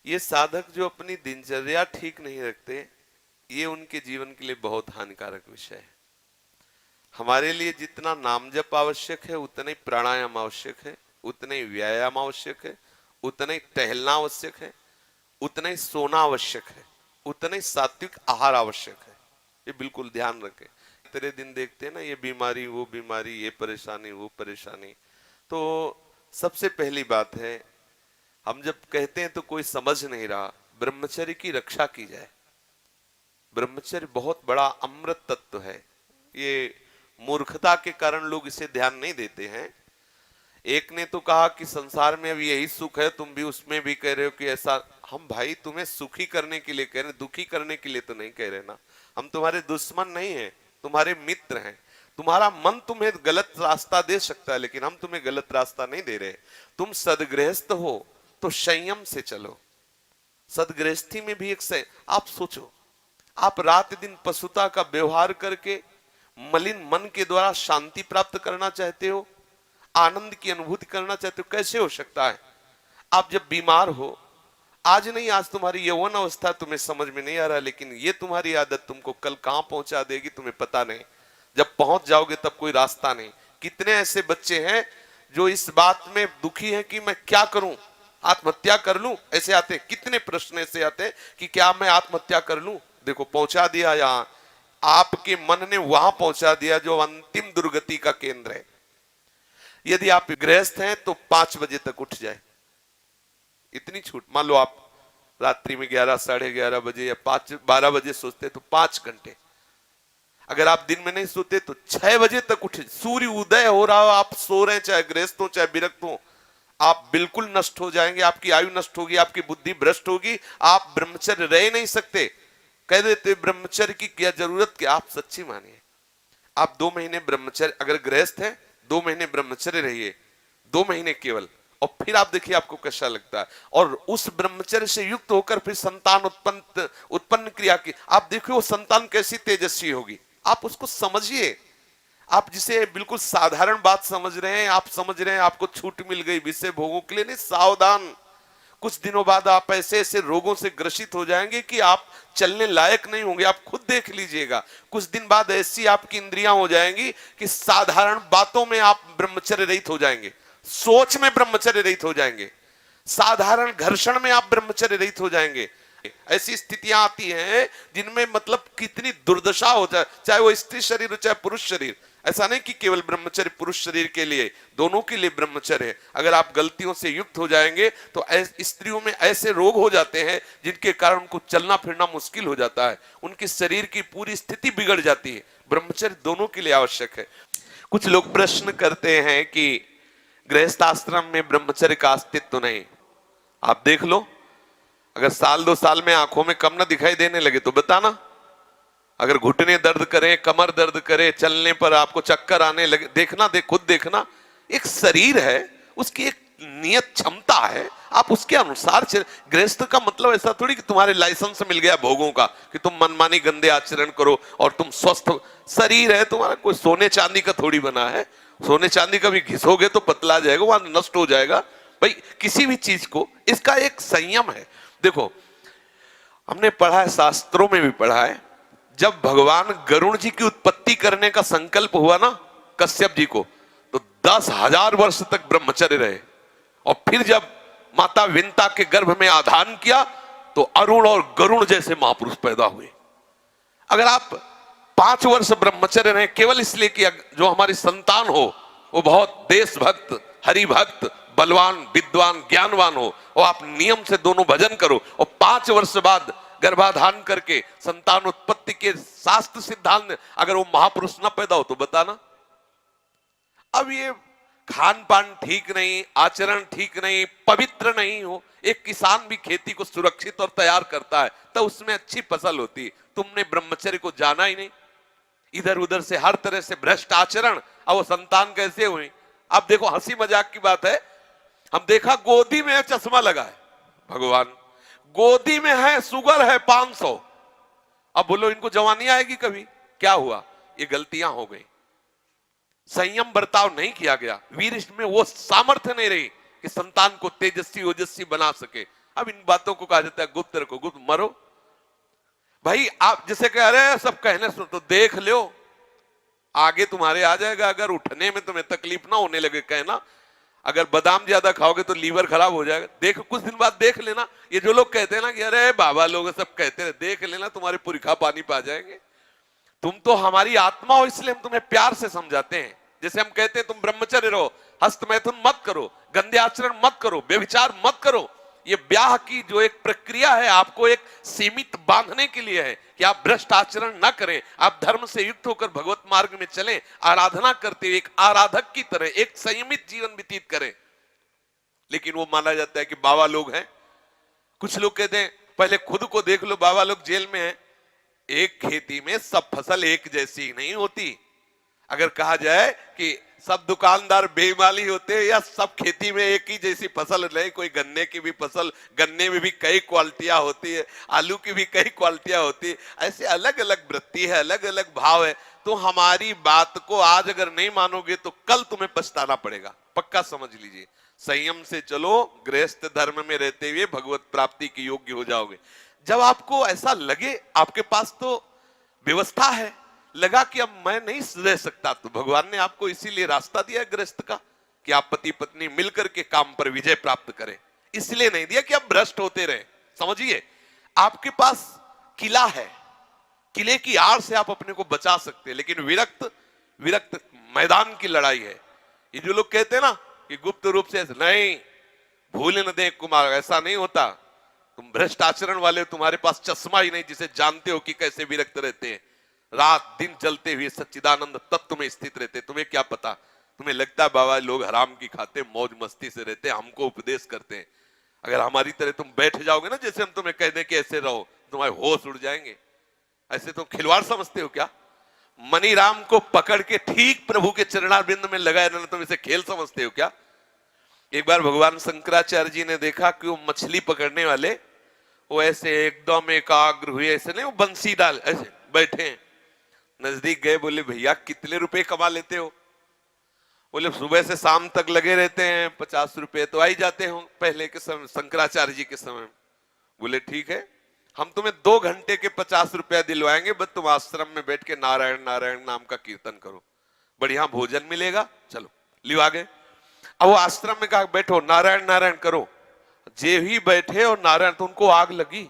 ये साधक जो अपनी दिनचर्या ठीक नहीं रखते, ये उनके जीवन के लिए बहुत हानिकारक विषय है। हमारे लिए जितना नाम जप आवश्यक है, उतना ही प्राणायाम आवश्यक है, उतना ही व्यायाम आवश्यक है, उतना ही टहलना आवश्यक है, उतना ही सोना आवश्यक है, उतना ही सात्विक आहार आवश्यक है। ये बिल्कुल ध्यान रखें। तेरे दिन देखते हैं ना, ये बीमारी वो बीमारी, ये परेशानी वो परेशानी। तो सबसे पहली बात है, हम जब कहते हैं तो कोई समझ नहीं रहा, ब्रह्मचर्य की रक्षा की जाए। ब्रह्मचर्य बहुत बड़ा अमृत तत्व है। ये मूर्खता के कारण लोग इसे ध्यान नहीं देते हैं। एक ने तो कहा कि संसार में अब यही सुख है, तुम भी उसमें भी कह रहे हो कि ऐसा। हम भाई तुम्हें सुखी करने के लिए कह रहे हैं, दुखी करने के लिए तो नहीं कह रहे ना। हम तुम्हारे दुश्मन नहीं हैं, तुम्हारे मित्र हैं। तुम्हारा मन तुम्हें गलत रास्ता दे सकता है, लेकिन हम तुम्हें गलत रास्ता नहीं दे रहे। तुम सदगृहस्थ हो तो संयम से चलो। सदगृहस्थी में भी एक आप सोचो, आप रात दिन पशुता का व्यवहार करके मलिन मन के द्वारा शांति प्राप्त करना चाहते हो, आनंद की अनुभूति करना चाहते हो, कैसे हो सकता है? आप जब बीमार हो, आज नहीं, आज तुम्हारी यौवन अवस्था तुम्हें समझ में नहीं आ रहा, लेकिन ये तुम्हारी आदत तुमको कल कहां पहुंचा देगी तुम्हें पता नहीं। जब पहुंच जाओगे तब कोई रास्ता नहीं। कितने ऐसे बच्चे हैं जो इस बात में दुखी हैं कि मैं क्या करूं, आत्महत्या कर लूं, ऐसे आते। कितने प्रश्न ऐसे आते कि क्या मैं आत्महत्या कर लूं? देखो, पहुंचा दिया यहां, आपके मन ने वहां पहुंचा दिया जो अंतिम दुर्गति का केंद्र है। यदि आप गृहस्थ हैं तो 5 बजे तक उठ जाए, इतनी छूट। मान लो आप रात्रि में 11, 11:30 बजे या 12 बजे सोते तो 5 घंटे। अगर आप दिन में नहीं सोते तो 6 बजे तक उठे। सूर्य उदय हो रहा हो, आप सो रहे हैं, चाहे गृहस्थ हो चाहे विरक्त हो, आप बिल्कुल नष्ट हो जाएंगे। आपकी आयु नष्ट होगी, आपकी बुद्धि भ्रष्ट होगी, आप ब्रह्मचर्य रह नहीं सकते। कह देते ब्रह्मचर्य की क्या जरूरत, क्या? आप सच्ची मानिए, आप 2 महीने ब्रह्मचर्य, अगर गृहस्थ है 2 महीने ब्रह्मचर्य रहिए, 2 महीने केवल, और फिर आप देखिए आपको कैसा लगता है। और उस ब्रह्मचर्य से युक्त होकर फिर संतान उत्पन्न क्रिया की, आप देखिए वो संतान कैसी तेजस्वी होगी। आप उसको समझिए। आप जिसे बिल्कुल साधारण बात समझ रहे हैं, आप समझ रहे हैं आपको छूट मिल गई विषय भोगों के लिए, नहीं, सावधान। कुछ दिनों बाद आप ऐसे ऐसे रोगों से ग्रसित हो जाएंगे कि आप चलने लायक नहीं होंगे। आप खुद देख लीजिएगा, कुछ दिन बाद ऐसी आपकी इंद्रियां हो जाएंगी कि साधारण बातों में आप ब्रह्मचर्य रहित हो जाएंगे, सोच में ब्रह्मचर्य रहित हो जाएंगे, साधारण घर्षण में आप ब्रह्मचर्य रहित हो जाएंगे। ऐसी स्थितियां आती हैं जिनमें मतलब कितनी दुर्दशा हो जाए, चाहे वो स्त्री शरीर हो चाहे पुरुष शरीर। ऐसा नहीं कि केवल ब्रह्मचर्य पुरुष शरीर के लिए, दोनों के लिए ब्रह्मचर्य है। अगर आप गलतियों से युक्त हो जाएंगे तो स्त्रियों में ऐसे रोग हो जाते हैं जिनके कारण उनको चलना फिरना मुश्किल हो जाता है, उनके शरीर की पूरी स्थिति बिगड़ जाती है। ब्रह्मचर्य दोनों के लिए आवश्यक है। कुछ लोग प्रश्न करते हैं कि गृहस्थ आश्रम में ब्रह्मचर्य का अस्तित्व नहीं। आप देख लो, अगर साल 2 साल में आंखों में कम ना दिखाई देने लगे तो बताना। अगर घुटने दर्द करें, कमर दर्द करे, चलने पर आपको चक्कर आने लगे, देखना, खुद देखना। एक शरीर है, उसकी एक नियत क्षमता है, आप उसके अनुसार गृहस्थ का मतलब ऐसा थोड़ी कि तुम्हारे लाइसेंस मिल गया भोगों का कि तुम मनमानी गंदे आचरण करो और तुम स्वस्थ। शरीर है तुम्हारा, कोई सोने चांदी का थोड़ी बना है। सोने चांदी का भी घिसोगे तो पतला जाएगा, वहां नष्ट हो जाएगा। भाई किसी भी चीज को इसका एक संयम है। देखो, हमने पढ़ा है, शास्त्रों में भी पढ़ा है, जब भगवान गरुण जी की उत्पत्ति करने का संकल्प हुआ ना कश्यप जी को, तो 10,000 वर्ष तक ब्रह्मचर्य रहे। और फिर जब माता विंता के गर्भ में आधान किया तो अरुण और गरुण जैसे महापुरुष पैदा हुए। अगर आप 5 वर्ष ब्रह्मचर्य रहे केवल इसलिए कि जो हमारी संतान हो वो बहुत देशभक्त, हरिभक्त, बलवान, विद्वान, ज्ञानवान हो, और आप नियम से दोनों भजन करो, और 5 वर्ष बाद गर्भाधान करके संतान उत्पत्ति के शास्त्र सिद्धांत, अगर वो महापुरुष न पैदा हो तो बताना। अब ये खान पान ठीक नहीं, आचरण ठीक नहीं, पवित्र नहीं हो, एक किसान भी खेती को सुरक्षित और तैयार करता है तो उसमें अच्छी फसल होती है। तुमने ब्रह्मचर्य को जाना ही नहीं, इधर उधर से हर तरह से भ्रष्ट आचरण, अब वो संतान कैसे हुई? अब देखो, हंसी मजाक की बात है, हम देखा गोदी में चश्मा लगा है, भगवान गोदी में है, शुगर है 500। अब बोलो इनको जवानी आएगी कभी? क्या हुआ? ये गलतियां हो गई, संयम बर्ताव नहीं किया गया, वीर में वो सामर्थ्य नहीं रही कि संतान को तेजस्वी ओजस्वी बना सके। अब इन बातों को कहा जाता है गुप्त रखो, गुप्त मरो। भाई आप जैसे कह रहे हैं सब कहने सुन, तो देख लो आगे तुम्हारे आ जाएगा। अगर उठने में तुम्हें तकलीफ ना होने लगे कहना, अगर बादाम ज्यादा खाओगे तो लीवर खराब हो जाएगा, देख कुछ दिन बाद देख लेना। ये जो लोग कहते हैं ना कि अरे बाबा लोग सब कहते हैं, देख लेना तुम्हारे पुरखा पानी पा जाएंगे। तुम तो हमारी आत्मा हो, इसलिए हम तुम्हें प्यार से समझाते हैं। जैसे हम कहते हैं तुम ब्रह्मचर्य रहो, हस्त मैथुन मत करो, गंदे आचरण मत करो, व्यभिचार मत करो। ये ब्याह की जो एक प्रक्रिया है आपको एक सीमित बांधने के लिए है कि आप भ्रष्ट आचरण न करें, आप धर्म से युक्त होकर भगवत मार्ग में चलें, आराधना करते हुए एक आराधक की तरह एक संयमित जीवन व्यतीत करें। लेकिन वो माना जाता है कि बाबा लोग हैं। कुछ लोग कहते हैं पहले खुद को देख लो, बाबा लोग जेल में हैं। एक खेती में सब फसल एक जैसी नहीं होती। अगर कहा जाए कि सब दुकानदार बेईमानी होते हैं या सब खेती में एक ही जैसी फसल नहीं, कोई गन्ने की भी फसल, गन्ने में भी कई क्वालिटियां होती है, आलू की भी कई क्वालिटियां होती है, ऐसे अलग अलग वृत्ति है, अलग अलग भाव है। तो हमारी बात को आज अगर नहीं मानोगे तो कल तुम्हें पछताना पड़ेगा, पक्का समझ लीजिए। संयम से चलो, गृहस्थ धर्म में रहते हुए भगवत प्राप्ति के योग्य हो जाओगे। जब आपको ऐसा लगे आपके पास तो व्यवस्था है, लगा कि अब मैं नहीं रह सकता, तो भगवान ने आपको इसीलिए रास्ता दिया है गृहस्थ का कि आप पति पत्नी मिलकर के काम पर विजय प्राप्त करें। इसलिए नहीं दिया कि आप भ्रष्ट होते रहे। समझिए, आपके पास किला है, किले की आड़ से आप अपने को बचा सकते हैं, लेकिन विरक्त विरक्त मैदान की लड़ाई है। ये जो लोग कहते हैं ना कि गुप्त रूप से नहीं, भूल न दे कुमार, ऐसा नहीं होता। तुम भ्रष्ट आचरण वाले, तुम्हारे पास चश्मा ही नहीं जिसे जानते हो कि कैसे विरक्त रहते हैं, रात दिन जलते हुए सच्चिदानंद तत्व में स्थित रहते। तुम्हें क्या पता, तुम्हें लगता है बाबा लोग हराम की खाते मौज मस्ती से रहते, हमको उपदेश करते हैं। अगर हमारी तरह तुम बैठ जाओगे ना, जैसे हम तुम्हें कह दें कि ऐसे रहो, तुम्हारे होश उड़ जाएंगे। ऐसे तुम खिलवाड़ समझते हो क्या? मनी राम को पकड़ के ठीक प्रभु के चरणारविंद में लगाए रहना, तुम इसे खेल समझते हो क्या? एक बार भगवान शंकराचार्य जी ने देखा कि वो मछली पकड़ने वाले वो ऐसे एकदम एकाग्र हुए, ऐसे नहीं, वो बंसी डाल ऐसे बैठे हैं। नजदीक गए, बोले भैया कितने रुपए कमा लेते हो? बोले सुबह से शाम तक लगे रहते हैं, 50 रुपए तो आ ही जाते हो पहले के समय, शंकराचार्य जी के समय। बोले ठीक है, हम तुम्हें 2 घंटे के 50 रुपया दिलवाएंगे, बस तुम आश्रम में बैठ के नारायण नारायण नाम का कीर्तन करो, बढ़िया भोजन मिलेगा, चलो लियो आ गए। अब वो आश्रम में कहा बैठो नारायण नारायण करो, जे ही बैठे और नारायण, तो उनको आग लगी।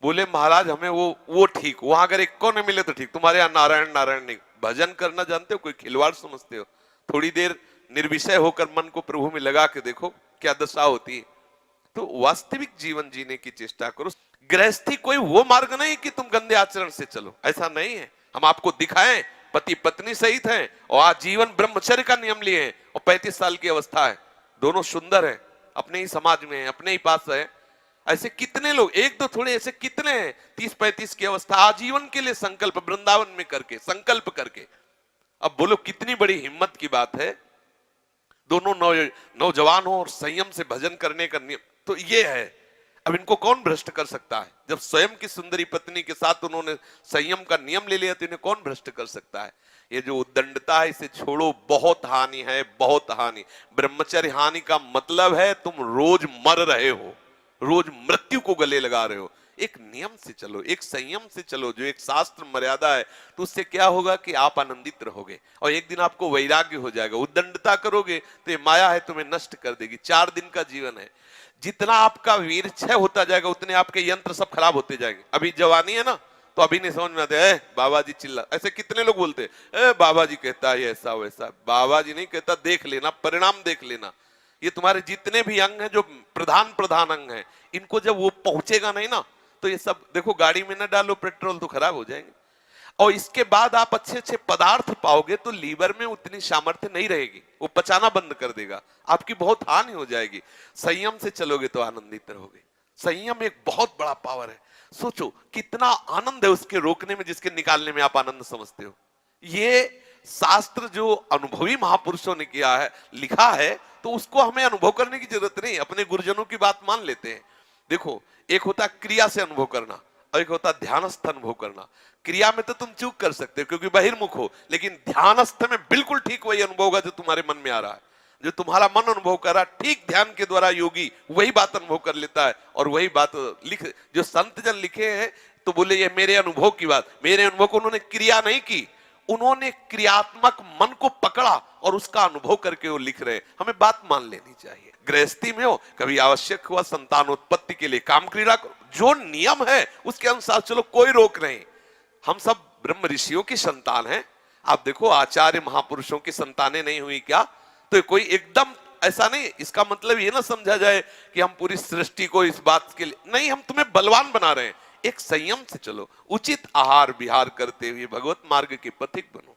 बोले महाराज हमें वो ठीक, वहां अगर एक को नहीं मिले तो ठीक, तुम्हारे यहाँ नारायण नारायण नहीं। भजन करना जानते हो, कोई खिलवाड़ समझते हो? थोड़ी देर निर्विषय होकर मन को प्रभु में लगा के देखो क्या दशा होती है। तो वास्तविक जीवन जीने की चेष्टा करो। गृहस्थी कोई वो मार्ग नहीं कि तुम गंदे आचरण से चलो, ऐसा नहीं है। हम आपको दिखाएं पति पत्नी सहित हैं और आजीवन ब्रह्मचर्य का नियम लिए हैं, और 35 साल की अवस्था है, दोनों सुंदर है, अपने ही समाज में है, अपने ही पास है। ऐसे कितने लोग, एक दो थोड़े, ऐसे कितने हैं 30-35 की अवस्था आजीवन के लिए संकल्प वृंदावन में करके संकल्प करके। अब बोलो कितनी बड़ी हिम्मत की बात है। दोनों नौजवान हो और संयम से भजन करने का नियम तो ये है। अब इनको कौन भ्रष्ट कर सकता है? जब स्वयं की सुंदरी पत्नी के साथ उन्होंने संयम का नियम ले लिया तो इन्हें कौन भ्रष्ट कर सकता है? ये जो उद्दंडता है इसे छोड़ो, बहुत हानि है, बहुत हानि। ब्रह्मचर्य हानि का मतलब है तुम रोज मर रहे हो, रोज मृत्यु को गले लगा रहे हो। एक नियम से चलो, एक संयम से चलो, जो एक शास्त्र मर्यादा है, तो उससे क्या होगा कि आप आनंदित रहोगे और एक दिन आपको वैराग्य हो जाएगा। उद्दंडता करोगे तो ये माया है, तुम्हें नष्ट कर देगी। 4 दिन का जीवन है, जितना आपका वीर क्षय होता जाएगा उतने आपके यंत्र सब खराब होते जाएंगे। अभी जवानी है ना, तो अभी नहीं समझ में आते, बाबा जी चिल्ला, ऐसे कितने लोग बोलते हैं बाबा जी कहता है ऐसा वैसा। बाबा जी नहीं कहता, देख लेना, परिणाम देख लेना। ये तुम्हारे जितने भी अंग हैं, जो प्रधान अंग हैं, इनको जब वो पहुंचेगा नहीं ना, तो ये सब देखो, गाड़ी में ना डालो पेट्रोल तो खराब हो जाएंगे। और इसके बाद आप अच्छे अच्छे पदार्थ पाओगे तो लीवर में उतनी सामर्थ्य नहीं रहेगी, वो पचाना बंद कर देगा, आपकी बहुत हानि हो जाएगी। संयम से चलोगे तो आनंदित रहोगे। संयम एक बहुत बड़ा पावर है। सोचो कितना आनंद है उसके रोकने में, जिसके निकालने में आप आनंद समझते हो। ये शास्त्र जो अनुभवी महापुरुषों ने किया है, लिखा है, तो उसको हमें अनुभव करने की जरूरत नहीं, अपने गुरुजनों की बात मान लेते हैं। देखो, एक होता क्रिया से अनुभव करना और एक होता ध्यानस्थ अनुभव करना। क्रिया में तो तुम चूक कर सकते हो क्योंकि बहिर्मुख हो, लेकिन ध्यानस्थ में बिल्कुल ठीक वही अनुभव होगा जो तुम्हारे मन में आ रहा है। जो तुम्हारा मन अनुभव कर रहा, ठीक ध्यान के द्वारा योगी वही बात अनुभव कर लेता है और वही बात लिख, जो संत जन लिखे हैं तो बोले ये मेरे अनुभव की बात, मेरे अनुभव को उन्होंने क्रिया नहीं की, उन्होंने क्रियात्मक मन को पकड़ा और उसका अनुभव करके वो लिख रहे हैं। हमें बात मान लेनी चाहिए। गृहस्थी में हो, कभी आवश्यक हुआ संतानोत्पत्ति के लिए काम क्रीड़ा करो, जो नियम है उसके अनुसार चलो, कोई रोक नहीं। हम सब ब्रह्म ऋषियों की संतान हैं। आप देखो आचार्य महापुरुषों की संतानें नहीं हुई क्या? तो कोई एकदम ऐसा नहीं, इसका मतलब ये ना समझा जाए कि हम पूरी सृष्टि को इस बात के लिए नहीं, हम तुम्हें बलवान बना रहे हैं। एक संयम से चलो, उचित आहार विहार करते हुए भगवत मार्ग के पथिक बनो।